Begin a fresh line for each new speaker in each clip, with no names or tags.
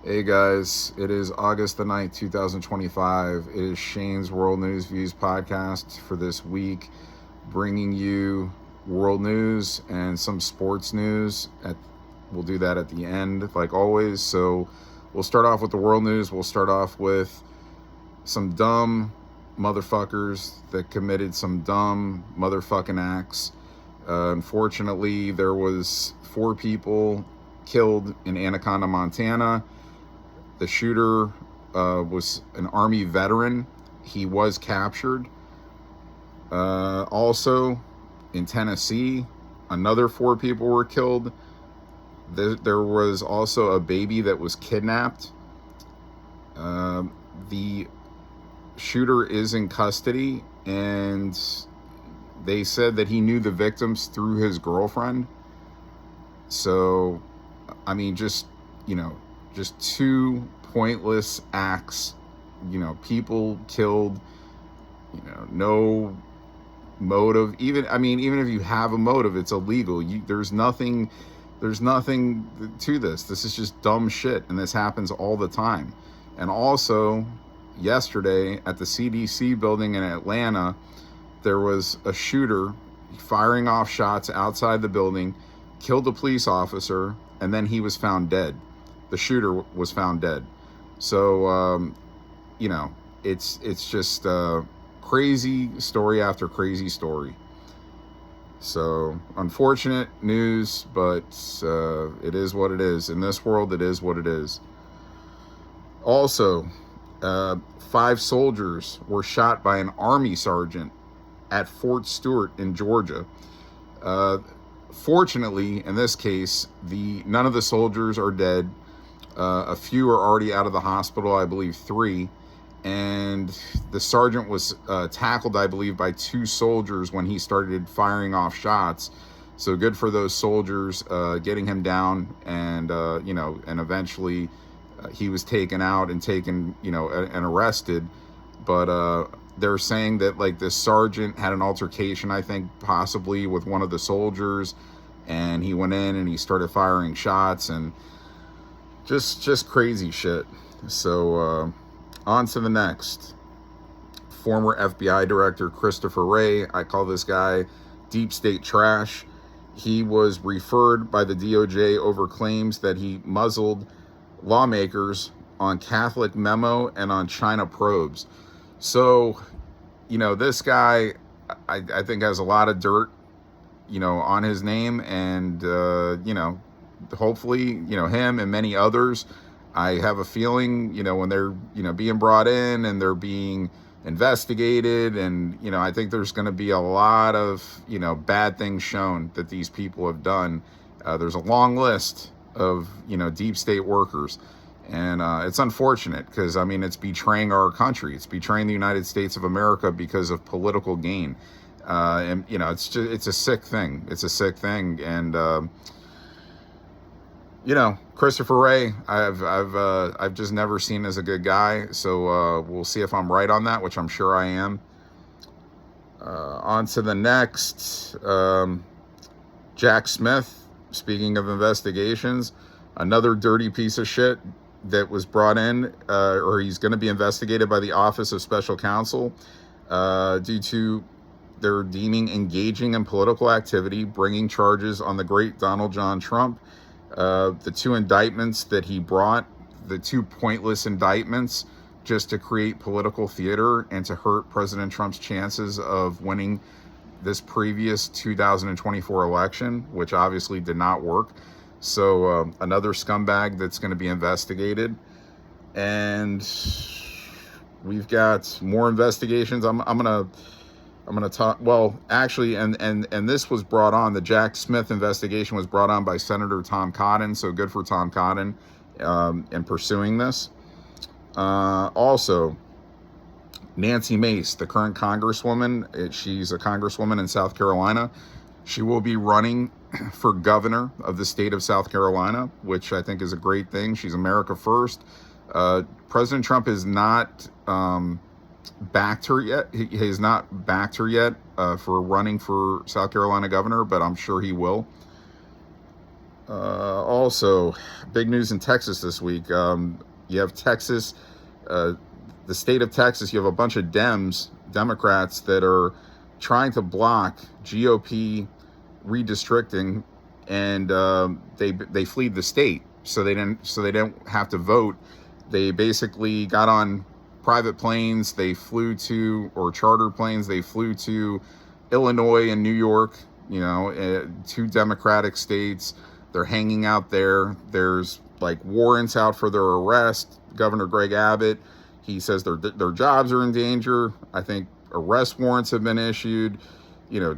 Hey guys, it is August the 9th, 2025. It is Shane's World News Views podcast for this week, bringing you world news and some sports news. We'll do that at the end, like always. So we'll start off with the world news. We'll start off with some dumb motherfuckers that committed some dumb motherfucking acts. Unfortunately, there was 4 people killed in Anaconda, Montana. The shooter was an Army veteran. He was captured. Also, in Tennessee, another 4 people were killed. There was also a baby that was kidnapped. The shooter is in custody, and they said that he knew the victims through his girlfriend. So, I mean, just 2 pointless acts, people killed, no motive. Even if you have a motive, it's illegal. There's nothing to this. This is just dumb shit, and this happens all the time. And also, yesterday at the CDC building in Atlanta, there was a shooter firing off shots outside the building, killed a police officer, and then he was found dead. The shooter was found dead. So, it's just crazy story after crazy story. So, unfortunate news, but it is what it is. In this world, it is what it is. Also, 5 soldiers were shot by an Army sergeant at Fort Stewart in Georgia. Fortunately, in this case, none of the soldiers are dead. A few are already out of the hospital, I believe 3. And the sergeant was tackled, I believe, by 2 soldiers when he started firing off shots. So good for those soldiers getting him down, and and eventually he was taken out and taken, and arrested. But they're saying that this sergeant had an altercation, I think, possibly with one of the soldiers, and he went in and he started firing shots, and just crazy shit. So on to the next. Former FBI Director Christopher Wray, I call this guy deep state trash. He was referred by the DOJ over claims that he muzzled lawmakers on Catholic memo and on China probes. So, this guy, I think, has a lot of dirt, on his name, and, hopefully, him and many others, I have a feeling, when they're, being brought in and they're being investigated, and, I think there's going to be a lot of, bad things shown that these people have done. There's a long list of, deep state workers. And it's unfortunate because, it's betraying our country. It's betraying the United States of America because of political gain. And, it's a sick thing. It's a sick thing. And, Christopher Wray, I've just never seen as a good guy. So we'll see if I'm right on that, which I'm sure I am. On to the next. Jack Smith, speaking of investigations, another dirty piece of shit that was brought in, or he's going to be investigated by the Office of Special Counsel due to they're deeming engaging in political activity, bringing charges on the great Donald John Trump. The 2 indictments that he brought, the 2 pointless indictments just to create political theater and to hurt President Trump's chances of winning this previous 2024 election, which obviously did not work. So another scumbag that's going to be investigated. And we've got more investigations. I'm gonna talk. Well, actually, and this was brought on. The Jack Smith investigation was brought on by Senator Tom Cotton. So good for Tom Cotton in pursuing this. Also, Nancy Mace, the current congresswoman, she's a congresswoman in South Carolina. She will be running for governor of the state of South Carolina, which I think is a great thing. She's America first. President Trump has not backed her yet. He has not backed her yet for running for South Carolina governor, but I'm sure he will. Also, big news in Texas this week. You have Texas, uh, the state of Texas. You have a bunch of Democrats that are trying to block GOP redistricting, and they fled the state, so they didn't have to vote. They basically got on private planes. They flew to, or charter planes. They flew to Illinois and New York. Two Democratic states. They're hanging out there. There's like warrants out for their arrest. Governor Greg Abbott, he says their jobs are in danger. I think arrest warrants have been issued.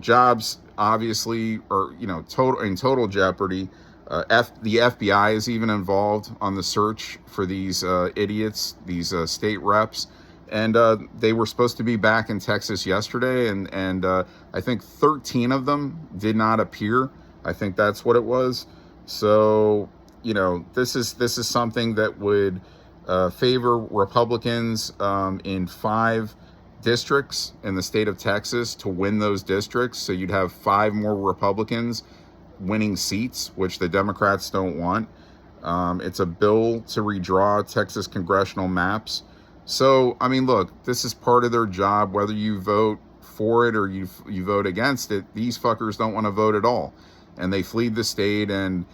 Jobs obviously are in total jeopardy. The FBI is even involved on the search for these idiots, these state reps. And they were supposed to be back in Texas yesterday, and I think 13 of them did not appear. I think that's what it was. So, this is something that would favor Republicans in 5 districts in the state of Texas to win those districts. So you'd have 5 more Republicans winning seats, which the Democrats don't want. It's a bill to redraw Texas congressional maps. So, I mean, look, this is part of their job, whether you vote for it or you vote against it. These fuckers don't want to vote at all. And they fled the state, and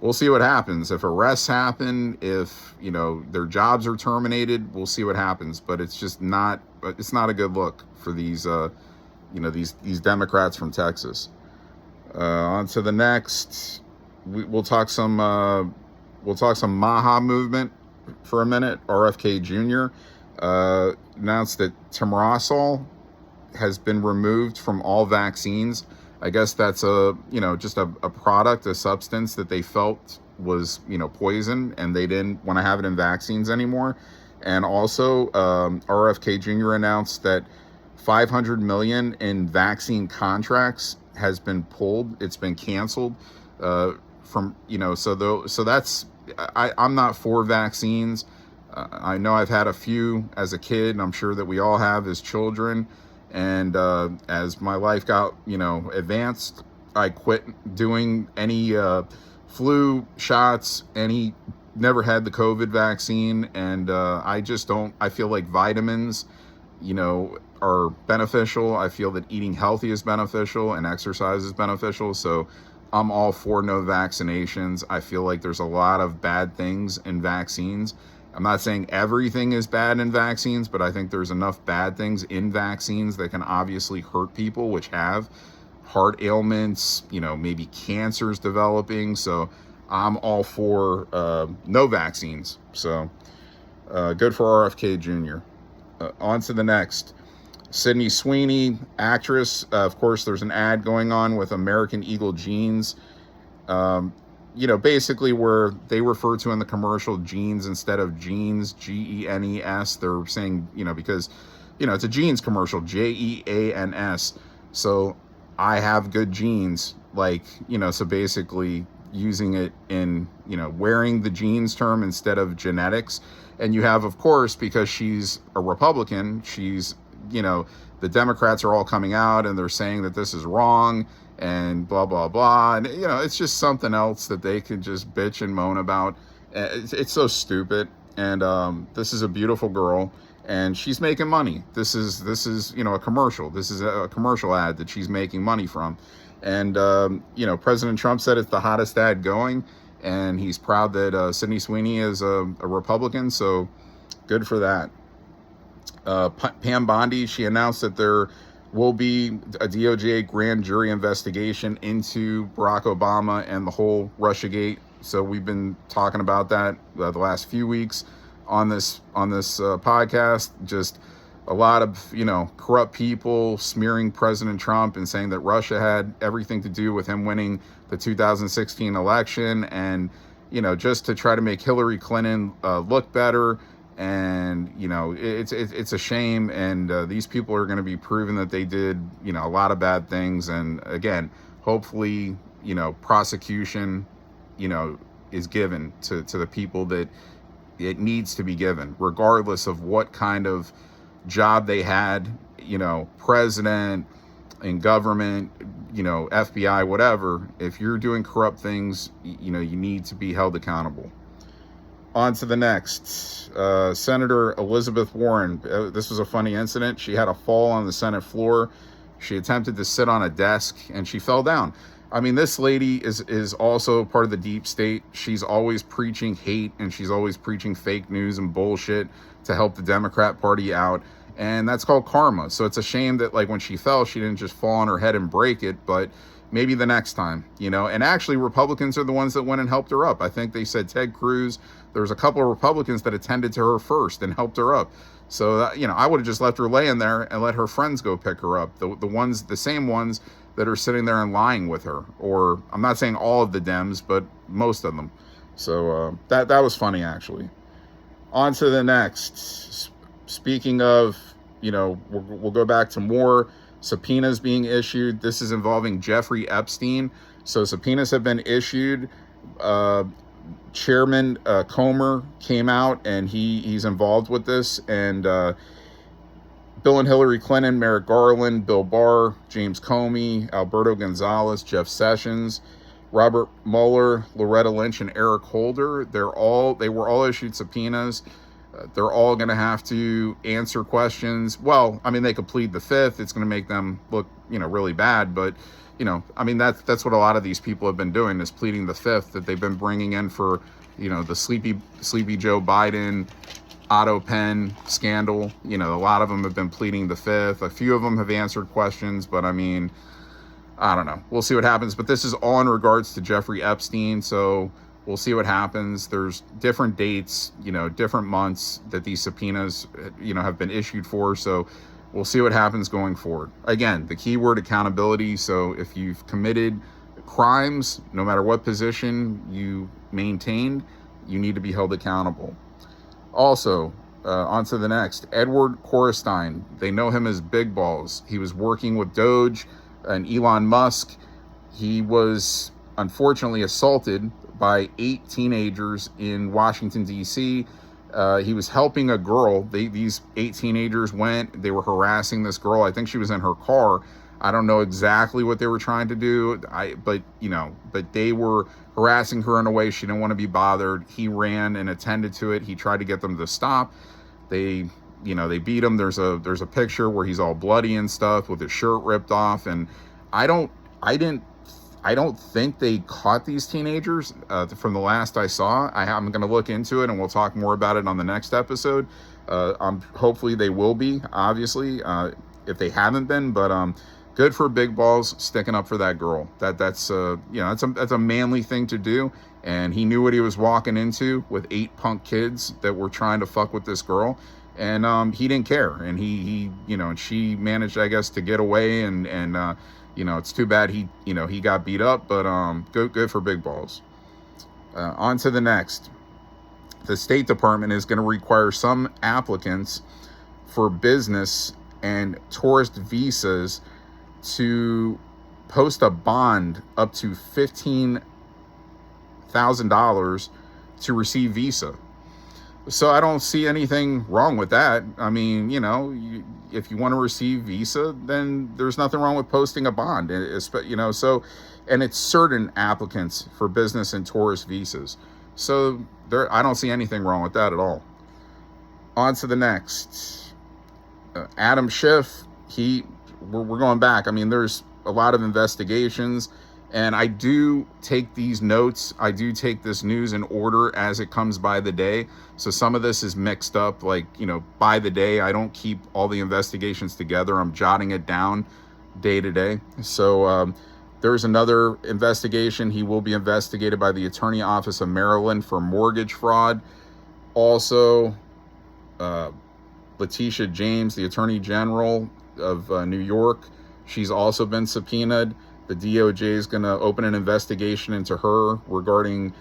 we'll see what happens. If arrests happen, if, their jobs are terminated, we'll see what happens. But it's just not a good look for these, these Democrats from Texas. On to the next. We'll talk some MAGA movement for a minute. RFK Jr. Announced that Timrosol has been removed from all vaccines. I guess that's just a product, a substance that they felt was, poison, and they didn't want to have it in vaccines anymore. And also, RFK Jr. announced that $500 million in vaccine contracts has been pulled. It's been canceled from, so that's, I'm not for vaccines. I know I've had a few as a kid, and I'm sure that we all have as children. And as my life got, advanced, I quit doing any flu shots, never had the COVID vaccine. And I feel like vitamins, are beneficial. I feel that eating healthy is beneficial and exercise is beneficial. So I'm all for no vaccinations. I feel like there's a lot of bad things in vaccines. I'm not saying everything is bad in vaccines, but I think there's enough bad things in vaccines that can obviously hurt people, which have heart ailments, maybe cancers developing. So I'm all for no vaccines. So good for RFK Jr. On to the next. Sydney Sweeney, actress. Of course, there's an ad going on with American Eagle jeans. Basically where they refer to in the commercial jeans instead of jeans, Genes. They're saying, because, it's a jeans commercial, Jeans. So I have good genes, so basically using it in, wearing the genes term instead of genetics. And you have, of course, because she's a Republican, she's, the Democrats are all coming out and they're saying that this is wrong and blah, blah, blah. And, it's just something else that they can just bitch and moan about. It's so stupid. And this is a beautiful girl and she's making money. This is a commercial. This is a commercial ad that she's making money from. And, President Trump said it's the hottest ad going. And he's proud that Sydney Sweeney is a Republican. So good for that. Pam Bondi, she announced that there will be a DOJ grand jury investigation into Barack Obama and the whole Russiagate. So we've been talking about that the last few weeks on this podcast. Just a lot of, corrupt people smearing President Trump and saying that Russia had everything to do with him winning the 2016 election and, just to try to make Hillary Clinton look better. And, it's a shame. And these people are going to be proven that they did, a lot of bad things. And again, hopefully, prosecution, is given to the people that it needs to be given, regardless of what kind of job they had, president in government, FBI, whatever, if you're doing corrupt things, you need to be held accountable. On to the next. Senator Elizabeth Warren. This was a funny incident. She had a fall on the Senate floor. She attempted to sit on a desk and she fell down. I mean, this lady is also part of the deep state. She's always preaching hate and she's always preaching fake news and bullshit to help the Democrat Party out. And that's called karma. So it's a shame that, like, when she fell, she didn't just fall on her head and break it, but maybe the next time, And actually, Republicans are the ones that went and helped her up. I think they said Ted Cruz. There was a couple of Republicans that attended to her first and helped her up. So, I would have just left her laying there and let her friends go pick her up. The same ones that are sitting there and lying with her. Or, I'm not saying all of the Dems, but most of them. So, that was funny, actually. On to the next. Speaking of, we'll go back to more subpoenas being issued. This is involving Jeffrey Epstein. So subpoenas have been issued. Chairman Comer came out and he's involved with this. And Bill and Hillary Clinton, Merrick Garland, Bill Barr, James Comey, Alberto Gonzalez, Jeff Sessions, Robert Mueller, Loretta Lynch, and Eric Holder. They were all issued subpoenas. They're all going to have to answer questions. Well, I mean, they could plead the fifth. It's going to make them look, really bad. But, I mean, that's what a lot of these people have been doing, is pleading the fifth that they've been bringing in for, the sleepy Joe Biden auto pen scandal. A lot of them have been pleading the fifth. A few of them have answered questions. But, I mean, I don't know. We'll see what happens. But this is all in regards to Jeffrey Epstein. So we'll see what happens. There's different dates, different months that these subpoenas, have been issued for. So we'll see what happens going forward. Again, the key word, accountability. So if you've committed crimes, no matter what position you maintained, you need to be held accountable. Also, on to the next. Edward Korestein. They know him as Big Balls. He was working with Doge and Elon Musk. He was unfortunately assaulted by 8 teenagers in Washington, D.C. He was helping a girl. These 8 teenagers they were harassing this girl. I think she was in her car. I don't know exactly what they were trying to do. But they were harassing her in a way she didn't want to be bothered. He ran and attended to it. He tried to get them to stop. They beat him. There's a picture where he's all bloody and stuff with his shirt ripped off. And I don't think they caught these teenagers from the last I saw. I'm going to look into it and we'll talk more about it on the next episode. Hopefully they will be, obviously, if they haven't been. But good for Big Balls sticking up for that girl. That's a manly thing to do. And he knew what he was walking into with 8 punk kids that were trying to fuck with this girl. And he didn't care. And he and she managed, I guess, to get away. And it's too bad he got beat up, but good for Big Balls. On to the next. The State Department is going to require some applicants for business and tourist visas to post a bond up to $15,000 to receive visa. So I don't see anything wrong with that. I mean, if you want to receive visa, then there's nothing wrong with posting a bond. So, and it's certain applicants for business and tourist visas. So I don't see anything wrong with that at all. On to the next. Adam Schiff. We're going back. I mean, there's a lot of investigations. And I do take these notes. I do take this news in order as it comes by the day. So some of this is mixed up, by the day. I don't keep all the investigations together. I'm jotting it down day to day. So there's another investigation. He will be investigated by the Attorney Office of Maryland for mortgage fraud. Also, Letitia James, the Attorney General of New York, she's also been subpoenaed. The DOJ is going to open an investigation into her regarding,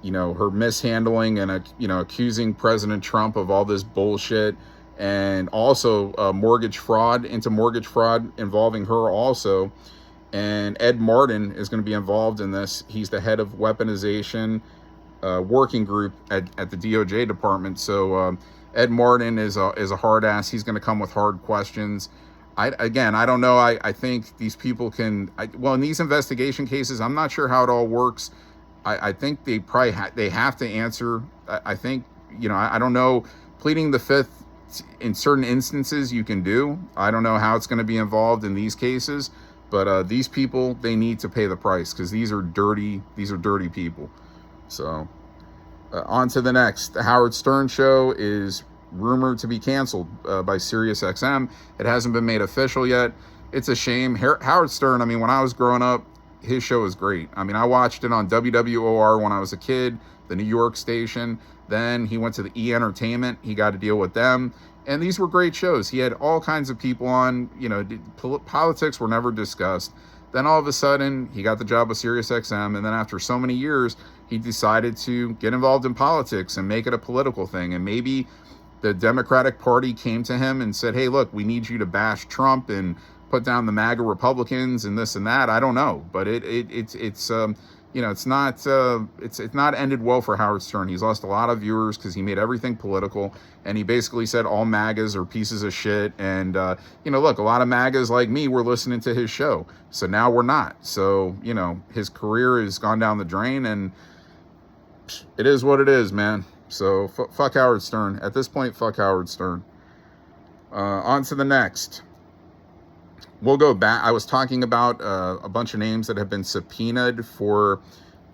her mishandling and, accusing President Trump of all this bullshit, and also mortgage fraud involving her also. And Ed Martin is going to be involved in this. He's the head of weaponization working group at the DOJ department. So Ed Martin is a hard ass. He's going to come with hard questions. I don't know. I think these people can, well, in these investigation cases, I'm not sure how it all works. I think they probably they have to answer. I think, I don't know, pleading the fifth in certain instances you can do. I don't know how it's going to be involved in these cases, but these people, they need to pay the price, because these are dirty people. So on to the next. The Howard Stern show is rumored to be canceled by SiriusXM. It hasn't been made official yet. It's a shame. Howard Stern, I mean, when I was growing up, his show was great. I mean, I watched it on WWOR when I was a kid, the New York station. Then he went to the E! Entertainment. He got to deal with them. And these were great shows. He had all kinds of people on. Politics were never discussed. Then all of a sudden, he got the job with SiriusXM. And then after so many years, he decided to get involved in politics and make it a political thing. And maybe the Democratic Party came to him and said, hey, look, we need you to bash Trump and put down the MAGA Republicans and this and that. I don't know, but it's not ended well for Howard Stern. He's lost a lot of viewers because he made everything political, and he basically said all MAGAs are pieces of shit. And look, a lot of MAGAs like me were listening to his show, so now we're not. So his career has gone down the drain, and it is what it is, man. So fuck Howard Stern. At this point, fuck Howard Stern. On to the next. We'll go back. I was talking about a bunch of names that have been subpoenaed for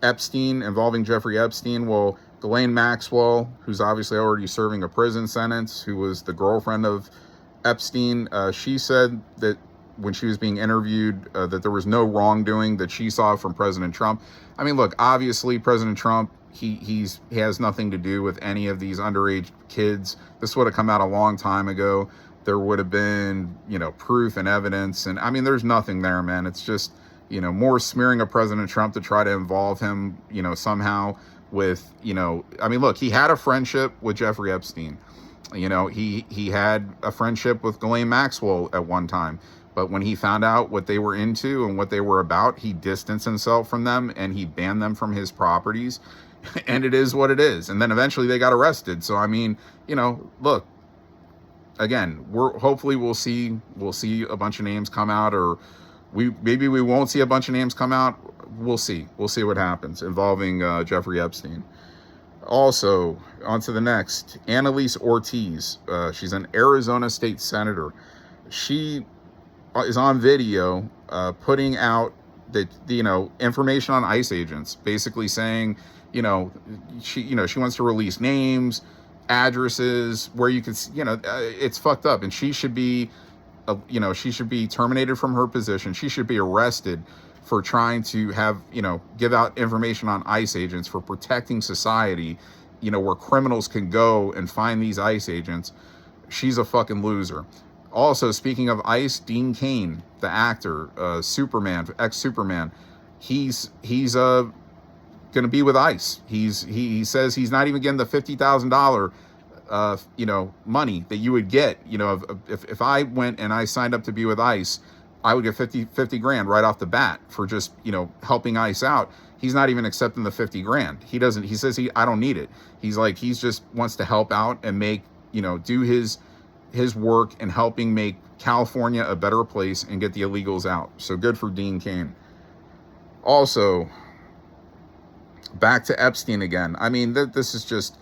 Epstein, involving Jeffrey Epstein. Well, Ghislaine Maxwell, who's obviously already serving a prison sentence, who was the girlfriend of Epstein, she said that when she was being interviewed, that there was no wrongdoing that she saw from President Trump. I mean, look, obviously President Trump, he has nothing to do with any of these underage kids. This would have come out a long time ago. There would have been, proof and evidence. And I mean, there's nothing there, man. It's just, more smearing of President Trump to try to involve him, somehow with, I mean, look, he had a friendship with Jeffrey Epstein. He had a friendship with Ghislaine Maxwell at one time. But when he found out what they were into and what they were about, he distanced himself from them and he banned them from his properties. And it is what it is. And then eventually they got arrested. So, I mean, look, again, hopefully we'll see a bunch of names come out, or maybe we won't see a bunch of names come out. We'll see what happens involving Jeffrey Epstein. Also, on to the next. Annalise Ortiz. She's an Arizona state senator. She is on video putting out the information on ICE agents, basically saying, she wants to release names, addresses, where you can, it's fucked up, and she should be, she should be terminated from her position. She should be arrested for trying to give out information on ICE agents, for protecting society, where criminals can go and find these ICE agents. She's a fucking loser. Also, speaking of ICE, Dean Cain, the actor, Superman, ex-Superman, he's going to be with ICE. He says he's not even getting the $50,000 money that you would get. If I went and I signed up to be with ICE, I would get 50 grand right off the bat for just helping ICE out. He's not even accepting the 50 grand. He says I don't need it. He's just wants to help out and make, do his work in helping make California a better place and get the illegals out. So good for Dean Cain. Also, back to Epstein again. I mean, this is just,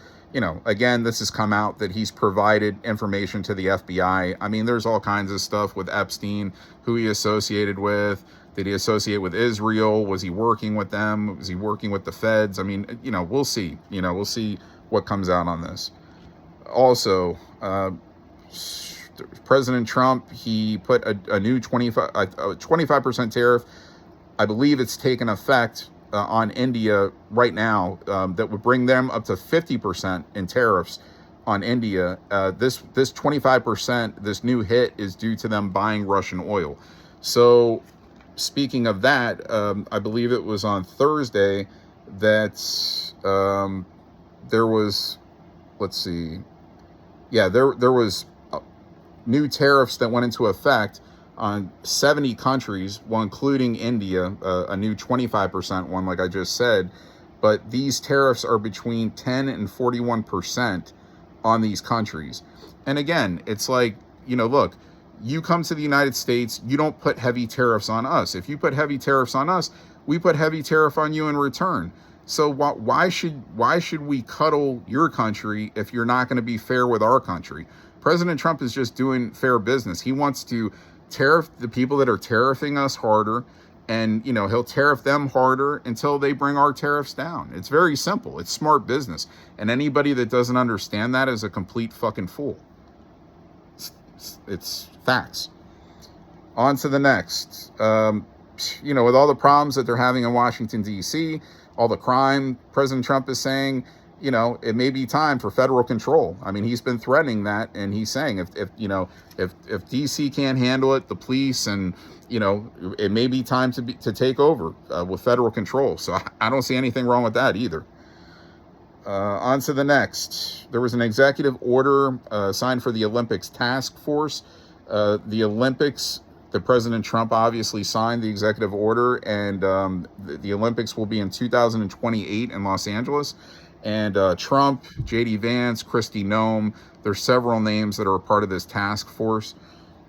again, this has come out that he's provided information to the FBI. I mean, there's all kinds of stuff with Epstein, who he associated with. Did he associate with Israel? Was he working with them? Was he working with the feds? I mean, we'll see. We'll see what comes out on this. Also, President Trump, he put a new 25% tariff. I believe it's taken effect on India right now, that would bring them up to 50% in tariffs on India. This 25%, this new hit, is due to them buying Russian oil. So speaking of that, I believe it was on Thursday that there was, there was new tariffs that went into effect on 70 countries, well, including India, a new 25% one, like I just said. But these tariffs are between 10 and 41% on these countries. And again, it's like, look, you come to the United States, you don't put heavy tariffs on us. If you put heavy tariffs on us, we put heavy tariff on you in return. So why should we cuddle your country if you're not going to be fair with our country? President Trump is just doing fair business. He wants to tariff the people that are tariffing us harder, and he'll tariff them harder until they bring our tariffs down. It's very simple. It's smart business, and anybody that doesn't understand that is a complete fucking fool. It's facts. On to the next. With all the problems that they're having in Washington, D.C., all the crime, President Trump is saying, it may be time for federal control. I mean, he's been threatening that, and he's saying if D.C. can't handle it, the police and it may be time to take over with federal control. So I don't see anything wrong with that either. On to the next. There was an executive order signed for the Olympics task force. The Olympics, the President Trump obviously signed the executive order, and the Olympics will be in 2028 in Los Angeles. And Trump, J.D. Vance, Kristi Noem, there's several names that are a part of this task force.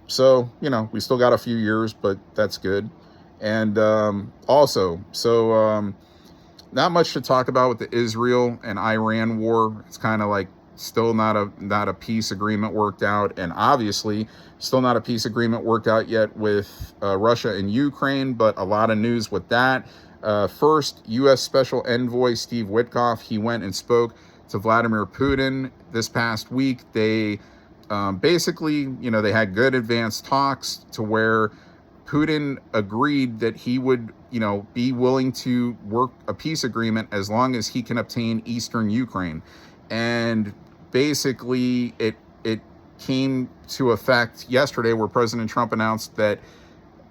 So, we still got a few years, but that's good. And not much to talk about with the Israel and Iran war. It's kind of like still not a peace agreement worked out, and obviously still not a peace agreement worked out yet with Russia and Ukraine, but a lot of news with that. First, U.S. Special Envoy Steve Witkoff, he went and spoke to Vladimir Putin this past week. They basically, they had good advanced talks to where Putin agreed that he would, be willing to work a peace agreement as long as he can obtain eastern Ukraine. And basically, it came to effect yesterday, where President Trump announced that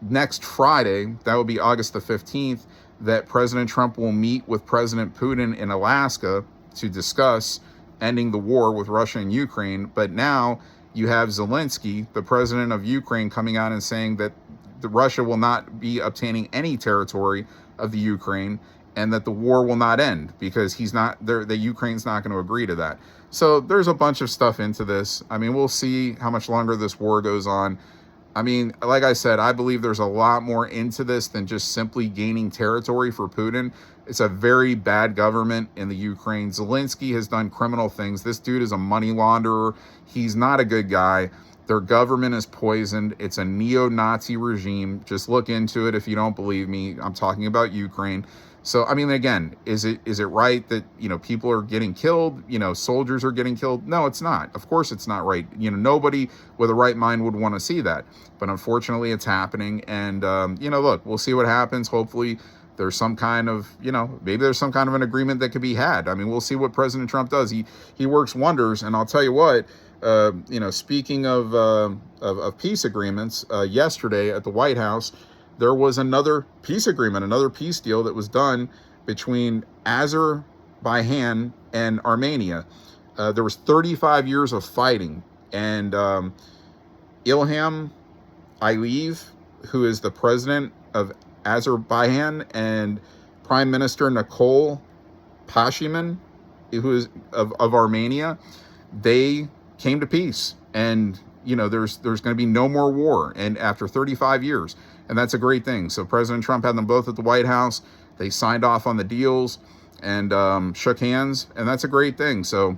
next Friday, that would be August the 15th, that President Trump will meet with President Putin in Alaska to discuss ending the war with Russia and Ukraine. But now you have Zelensky, the president of Ukraine, coming out and saying that Russia will not be obtaining any territory of the Ukraine, and that the war will not end because the Ukraine's not going to agree to that. So there's a bunch of stuff into this. I mean, we'll see how much longer this war goes on. I mean, like I said, I believe there's a lot more into this than just simply gaining territory for Putin. It's a very bad government in the Ukraine. Zelensky has done criminal things. This dude is a money launderer. He's not a good guy. Their government is poisoned. It's a neo-Nazi regime. Just look into it if you don't believe me. I'm talking about Ukraine. So, I mean, again, is it right that, people are getting killed, soldiers are getting killed? No, it's not. Of course it's not right. Nobody with a right mind would want to see that. But unfortunately, it's happening. And, look, we'll see what happens. Hopefully there's some kind of, maybe there's some kind of an agreement that could be had. I mean, we'll see what President Trump does. He works wonders. And I'll tell you what, speaking of peace agreements, yesterday at the White House, there was another peace agreement, another peace deal that was done between Azerbaijan and Armenia. There was 35 years of fighting, and Ilham Aliyev, who is the president of Azerbaijan, and Prime Minister Nikol Pashinyan, who is of Armenia, they came to peace. And there's going to be no more war, and after 35 years. And that's a great thing. So President Trump had them both at the White House. They signed off on the deals and shook hands, and that's a great thing. So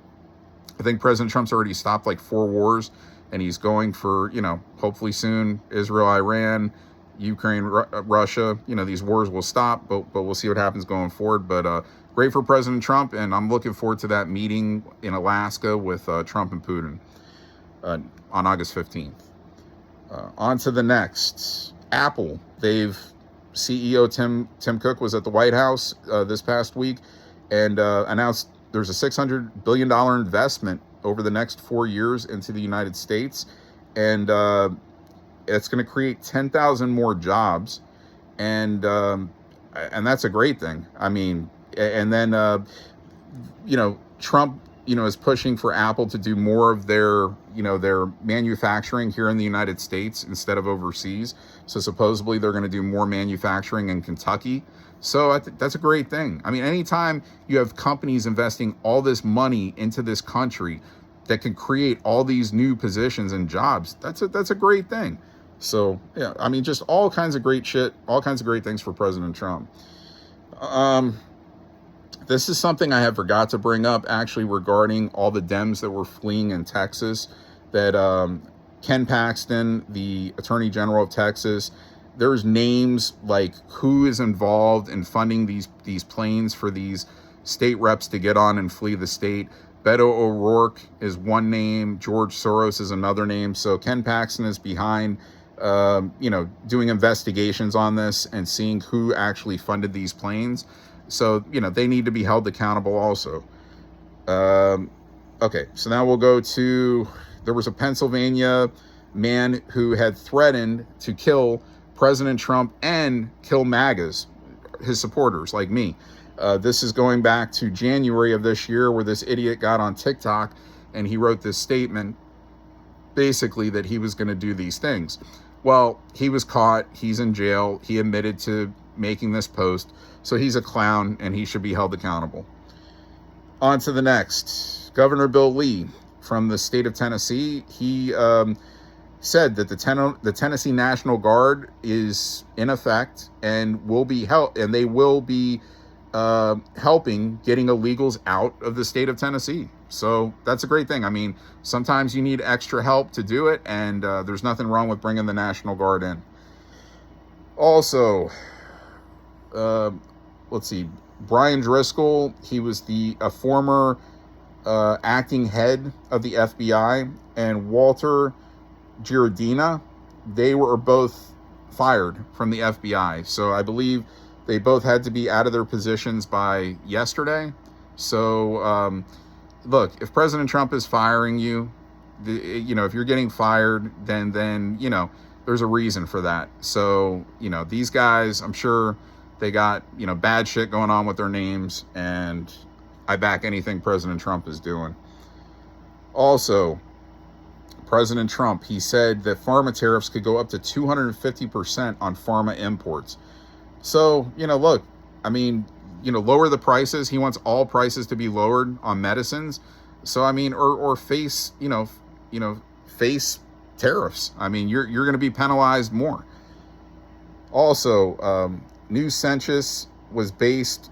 I think President Trump's already stopped like 4 wars, and he's going for, hopefully soon, Israel, Iran, Ukraine, Russia. These wars will stop, but we'll see what happens going forward. But great for President Trump, and I'm looking forward to that meeting in Alaska with Trump and Putin on August 15th. On to the next. Apple, CEO Tim Cook was at the White House this past week and announced there's a $600 billion investment over the next 4 years into the United States. And it's going to create 10,000 more jobs. And that's a great thing. I mean, and then, Trump, is pushing for Apple to do more of their manufacturing here in the United States instead of overseas. So supposedly they're going to do more manufacturing in Kentucky. So that's a great thing. I mean, anytime you have companies investing all this money into this country, that can create all these new positions and jobs. That's a great thing. So yeah, I mean, just all kinds of great shit, all kinds of great things for President Trump. This is something I had forgot to bring up, actually, regarding all the Dems that were fleeing in Texas, that Ken Paxton, the Attorney General of Texas, there's names like who is involved in funding these planes for these state reps to get on and flee the state. Beto O'Rourke is one name. George Soros is another name. So Ken Paxton is behind, doing investigations on this and seeing who actually funded these planes. So, they need to be held accountable also. Okay, so now we'll go to, there was a Pennsylvania man who had threatened to kill President Trump and kill MAGAs, his supporters like me. This is going back to January of this year, where this idiot got on TikTok and he wrote this statement, basically that he was going to do these things. Well, he was caught. He's in jail. He admitted to making this post. So he's a clown and he should be held accountable. On to the next. Governor Bill Lee from the state of Tennessee, he said that the Tennessee National Guard is in effect and will be they will be helping getting illegals out of the state of Tennessee. So that's a great thing. I mean, sometimes you need extra help to do it, and there's nothing wrong with bringing the National Guard in. Also, let's see, Brian Driscoll, he was a former acting head of the FBI, and Walter Giardina, they were both fired from the FBI. So I believe they both had to be out of their positions by yesterday. So, look, if President Trump is firing you, if you're getting fired, then there's a reason for that. So, these guys, I'm sure they got, bad shit going on with their names, and I back anything President Trump is doing. Also, President Trump, he said that pharma tariffs could go up to 250% on pharma imports. So, look, I mean, lower the prices. He wants all prices to be lowered on medicines. So, I mean, or face, face tariffs. I mean, you're going to be penalized more. Also, new census was based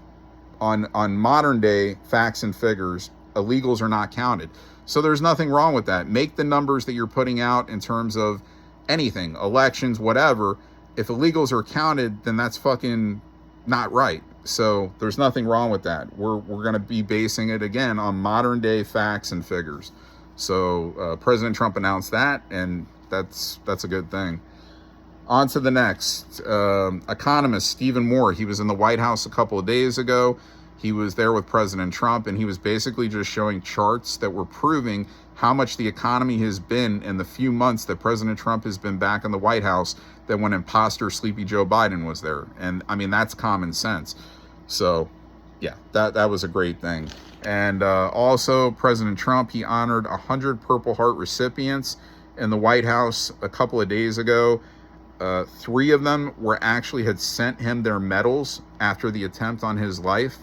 on modern day facts and figures. Illegals are not counted. So there's nothing wrong with that. Make the numbers that you're putting out in terms of anything, elections, whatever. If illegals are counted, then that's fucking not right. So there's nothing wrong with that. We're going to be basing it again on modern day facts and figures. So President Trump announced that, and that's a good thing. On to the next. Economist Stephen Moore, he was in the White House a couple of days ago. He was there with President Trump, and he was basically just showing charts that were proving how much the economy has been in the few months that President Trump has been back in the White House, that when imposter Sleepy Joe Biden was there. And I mean, that's common sense. So yeah, that was a great thing. And also President Trump, he honored 100 Purple Heart recipients in the White House a couple of days ago. 3 of them had sent him their medals after the attempt on his life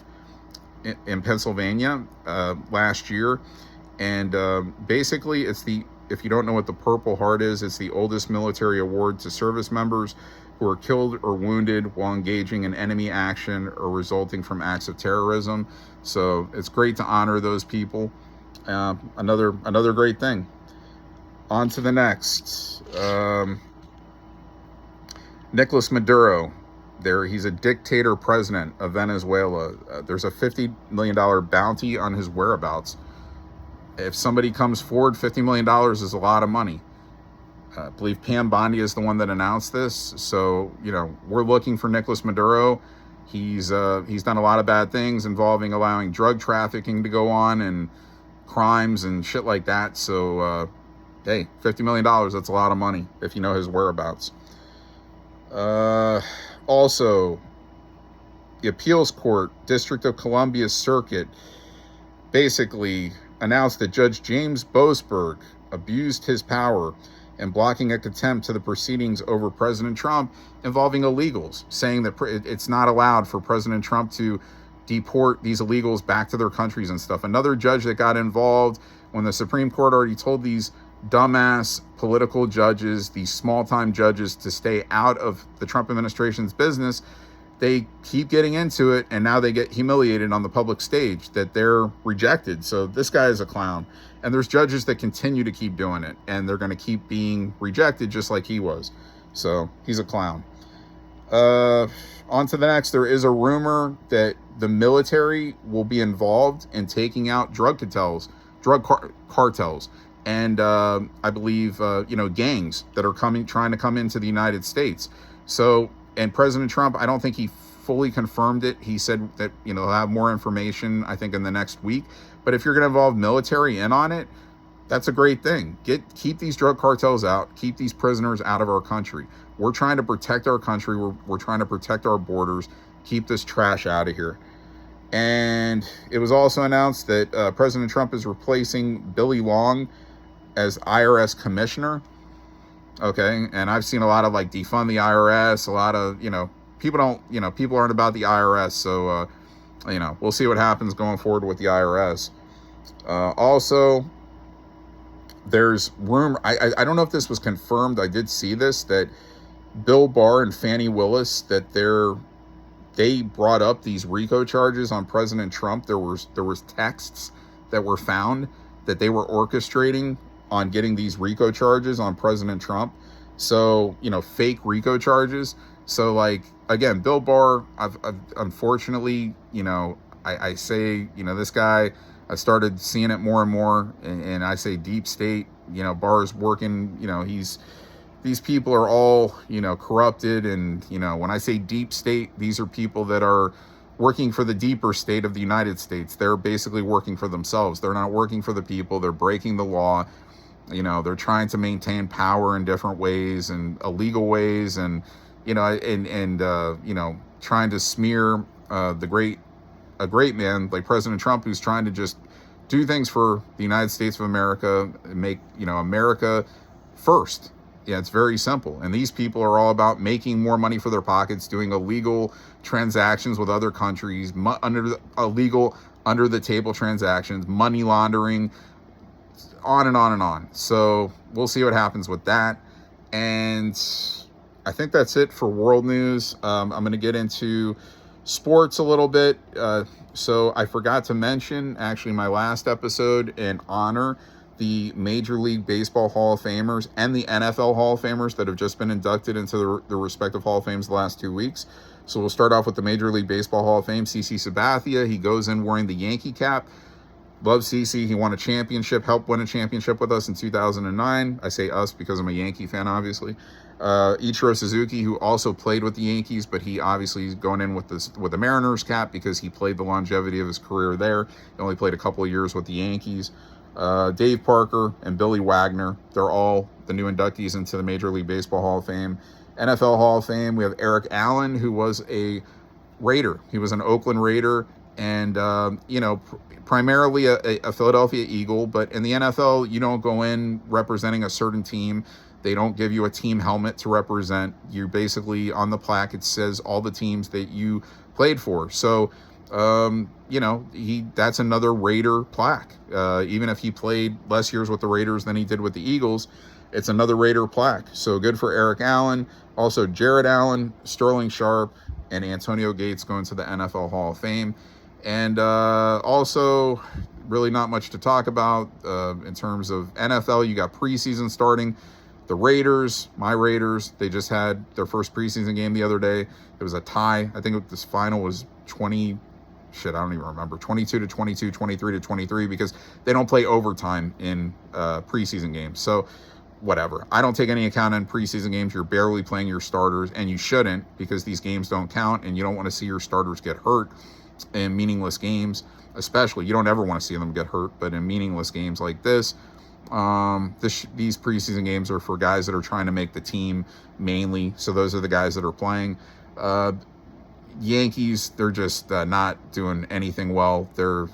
in Pennsylvania last year. And basically, if you don't know what the Purple Heart is, it's the oldest military award to service members who are killed or wounded while engaging in enemy action or resulting from acts of terrorism. So it's great to honor those people. Another great thing. On to the next. Nicolas Maduro. He's a dictator president of Venezuela. There's a $50 million bounty on his whereabouts. If somebody comes forward, $50 million is a lot of money. I believe Pam Bondi is the one that announced this. So, we're looking for Nicolas Maduro. He's done a lot of bad things involving allowing drug trafficking to go on and crimes and shit like that. So, hey, $50 million, that's a lot of money if you know his whereabouts. Also, the appeals court, District of Columbia Circuit, basically announced that Judge James Boasberg abused his power in blocking a contempt to the proceedings over President Trump involving illegals, saying that it's not allowed for President Trump to deport these illegals back to their countries and stuff. Another judge that got involved when the Supreme Court already told these dumbass political judges, these small-time judges, to stay out of the Trump administration's business, they keep getting into it, and now they get humiliated on the public stage that they're rejected. So this guy is a clown. And there's judges that continue to keep doing it, and they're going to keep being rejected just like he was. So he's a clown. On to the next. There is a rumor that the military will be involved in taking out drug cartels, and I believe gangs that are trying to come into the United States. So, and President Trump, I don't think he fully confirmed it. He said that he'll have more information, I think, in the next week. But if you're going to involve military in on it, that's a great thing. Keep these drug cartels out. Keep these prisoners out of our country. We're trying to protect our country. We're trying to protect our borders. Keep this trash out of here. And it was also announced that President Trump is replacing Billy Long as IRS commissioner. Okay, and I've seen a lot of defund the IRS. A lot of people aren't about the IRS. So we'll see what happens going forward with the IRS. Also, there's rumor. I don't know if this was confirmed. I did see this, that Bill Barr and Fani Willis, that they brought up these RICO charges on President Trump. There was texts that were found that they were orchestrating on getting these RICO charges on President Trump. So fake RICO charges. So again, Bill Barr, I've unfortunately, I say, this guy, I started seeing it more and more, and I say deep state, Barr is working, these people are all, corrupted. And, when I say deep state, these are people that are working for the deeper state of the United States. They're basically working for themselves. They're not working for the people. They're breaking the law. They're trying to maintain power in different ways and illegal ways, and, trying to smear a great man like President Trump, who's trying to just do things for the United States of America, and make, America first. Yeah, it's very simple. And these people are all about making more money for their pockets, doing illegal transactions with other countries, illegal under the table transactions, money laundering, on and on and on. So we'll see what happens with that. And I think that's it for world news. I'm going to get into sports a little bit. So I forgot to mention, actually, my last episode, and honor the Major League Baseball Hall of Famers and the NFL Hall of Famers that have just been inducted into the respective Hall of Fames the last 2 weeks. So we'll start off with the Major League Baseball Hall of Fame, CC Sabathia. He goes in wearing the Yankee cap. Love CC. He won a championship, helped win a championship with us in 2009. I say us because I'm a Yankee fan, obviously. Ichiro Suzuki, who also played with the Yankees, but he obviously is going in with the Mariners cap because he played the longevity of his career there. He only played a couple of years with the Yankees. Dave Parker and Billy Wagner, they're all the new inductees into the Major League Baseball Hall of Fame. NFL Hall of Fame, we have Eric Allen, who was a Raider. He was an Oakland Raider, and primarily a Philadelphia Eagle. But in the NFL, you don't go in representing a certain team. They don't give you a team helmet to represent. You're basically, on the plaque, it says all the teams that you played for. So that's another Raider plaque. Even if he played less years with the Raiders than he did with the Eagles, it's another Raider plaque. So good for Eric Allen. Also, Jared Allen, Sterling Sharp, and Antonio Gates going to the NFL Hall of Fame. And also, really not much to talk about in terms of NFL. You got preseason starting. The Raiders, my Raiders, they just had their first preseason game the other day. It was a tie. I think this final was 22 to 22, 23 to 23, because they don't play overtime in preseason games. So whatever. I don't take any account in preseason games. You're barely playing your starters, and you shouldn't, because these games don't count, and you don't want to see your starters get hurt in meaningless games. Especially, you don't ever want to see them get hurt, but in meaningless games like this, these preseason games are for guys that are trying to make the team mainly. So those are the guys that are playing. Yankees, they're just not doing anything well. They're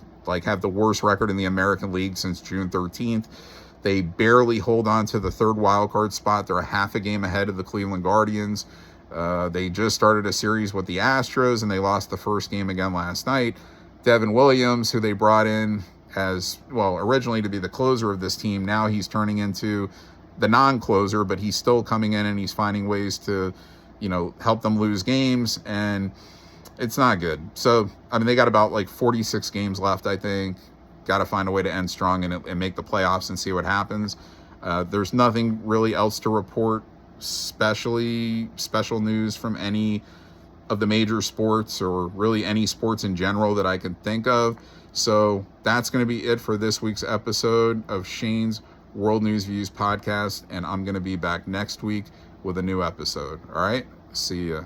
have the worst record in the American League since June 13th. They barely hold on to the third wild card spot. They're a half a game ahead of the Cleveland Guardians. They just started a series with the Astros, and they lost the first game again last night. Devin Williams, who they brought in, as well, originally to be the closer of this team. Now he's turning into the non-closer, but he's still coming in and he's finding ways to, help them lose games, and it's not good. So, I mean, they got about like 46 games left, I think. Got to find a way to end strong and make the playoffs and see what happens. There's nothing really else to report, especially special news from any of the major sports or really any sports in general that I can think of. So that's going to be it for this week's episode of Shane's World News Views podcast, and I'm going to be back next week with a new episode. All right, see ya.